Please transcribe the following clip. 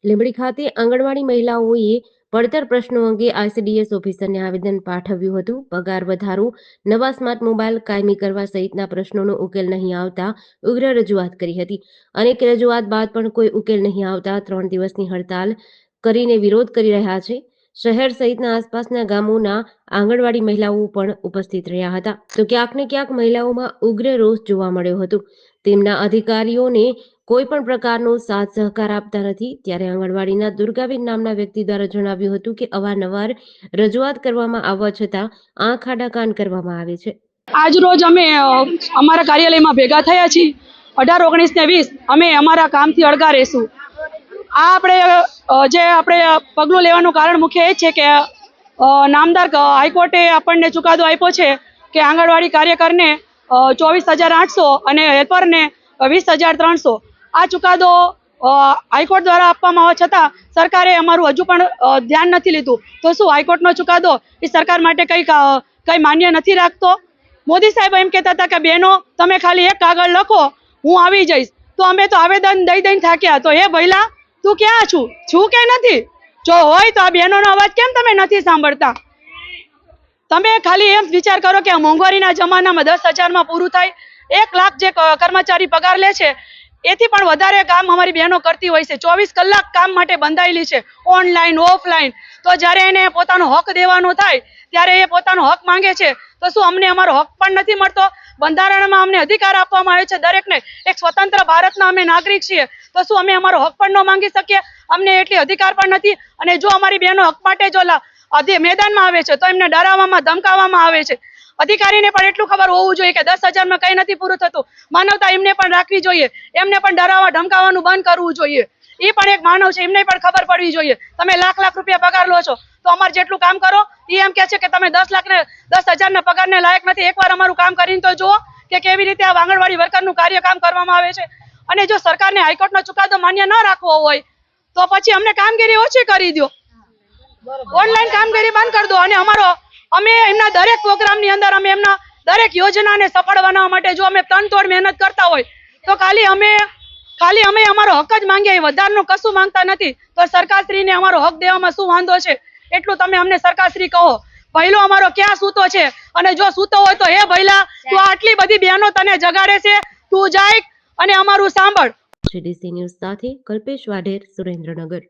લીંબડી ખાતે આંગણવાડી મહિલાઓએ પડતર પ્રશ્નો અંગે આઈસીડીએસ ઓફિસરને આવેદન પાઠવ્યું હતું. પગાર વધારો, નવા સ્માર્ટ મોબાઈલ કાયમી કરવા સહિતના પ્રશ્નોનો ઉકેલ નહીં આવતા ઉગ્ર રજૂઆત કરી હતી. અનેક રજૂઆત બાદ પણ કોઈ ઉકેલ નહીં આવતા 3 દિવસની હડતાલ કરીને વિરોધ કરી રહ્યા છે. શહેર સહિતના આસપાસના ગામોના આંગણવાડી મહિલાઓ પણ ઉપસ્થિત રહ્યા હતા. તો ક્યાંક ને ક્યાંક મહિલાઓમાં ઉગ્ર રોષ જોવા મળ્યો હતો. તેમના અધિકારીઓને કોઈ પણ પ્રકારનો સાથ સહકાર આપતા નથી. ત્યારે આંગણવાડીના દુર્ગાબેન નામના વ્યક્તિ દ્વારા જણાવ્યું હતું કે અવારનવાર રજૂઆત કરવામાં આવવા છતાં આંખ આડા કાન કરવામાં આવે છે. આજ રોજ અમે અમારા કાર્યાલયમાં ભેગા થયા છીએ. 18, 19 ને 20 અમે અમારા કામથી અળગા રહેશું. આ આપણે પગલું લેવાનું કારણ મુખ્ય એ છે કે નામદાર હાઈકોર્ટે આપણને ચુકાદો આપ્યો છે કે આંગણવાડી કાર્યકરને 24,800 અને હેલ્પરને 20,300. આ ચુકાદો હાઈકોર્ટ દ્વારા આપવામાં આવવા છતાં સરકારે અમારું હજુ પણ ધ્યાન નથી લીધું. તો શું હાઈકોર્ટનો ચુકાદો એ સરકાર માટે કંઈ માન્ય નથી રાખતો? મોદી સાહેબ એમ કહેતા હતા કે બહેનો તમે ખાલી એક કાગળ લખો, હું આવી જઈશ. તો અમે તો આવેદન દઈ થાક્યા. તો હે ભઈલા, તું ક્યાં છું કે નથી? જો હોય તો આ બહેનોનો અવાજ કેમ તમે નથી સાંભળતા? તમે ખાલી એમ વિચાર કરો કે મોંઘવારીના જમાનામાં 10,000માં પૂરું થાય. 1 લાખ જે કર્મચારી પગાર લે છે એથી પણ વધારે કામ અમારી બહેનો કરતી હોય છે. 24 કલાક કામ માટે બંધાયેલી છે, ઓનલાઈન ઓફલાઈન. તો જ્યારે એને પોતાનો હક દેવાનો થાય ત્યારે એ પોતાનો હક માંગે છે. તો શું અમને અમારો હક પણ નથી મળતો? બંધારણમાં અમને અધિકાર આપવામાં આવે છે દરેકને. એક સ્વતંત્ર ભારતના અમે નાગરિક છીએ. તો શું અમે અમારો હક પણ ન માંગી શકીએ? અમને એટલી અધિકાર પણ નથી. અને જો અમારી બહેનો હક માટે જો મેદાનમાં આવે છે તો એમને ડરાવવામાં ધમકાવવામાં આવે છે. અધિકારીને પણ એટલું ખબર હોવું જોઈએ કે 10,000માં કંઈ નથી પૂરું થતું. માનવતા એમને પણ રાખવી જોઈએ. એમને પણ ડરાવવા ધમકાવવાનું બંધ કરવું જોઈએ. એ પણ એક માનવ છે, એમને પણ ખબર પડવી જોઈએ. તમે લાખ રૂપિયા પગાર લો છો તો અમારે જેટલું કામ કરો. એ એમ કહે છે કે તમે 10,000ના પગારને લાયક નથી. એકવાર અમારું કામ કરીને તો જુઓ કે કેવી રીતે આ આંગણવાડી વર્કરનું કાર્ય કામ કરવામાં આવે છે. અને જો સરકારને હાઈકોર્ટનો ચુકાદો માન્ય ન રાખવો હોય તો પછી અમને કામગીરી ઓછી કરી દો, ઓનલાઈન કામગીરી બંધ કરી દો. અને અમે એમના દરેક પ્રોગ્રામની અંદર અમે એમના દરેક યોજનાને સફળ બનાવવા માટે જો અમે તનતોડ મહેનત કરતા હોય તો ખાલી અમે અમારો હક જ માંગીએ, વધારનું કશું માંગતા નથી. તો સરકારશ્રીને અમારો હક દેવામાં શું વાંધો છે? એટલું તમે અમને સરકારશ્રી કહો. ભઈલો અમારો ક્યાં સૂતો છે? અને જો સૂતો હોય તો હે ભઈલા, તું આટલી બધી બહેનો તને જગાડે છે, તું જાય અને અમારું સાંભળ. ડીસી ન્યૂઝ સાથે કલ્પેશ વાઢેર, સુરેન્દ્રનગર.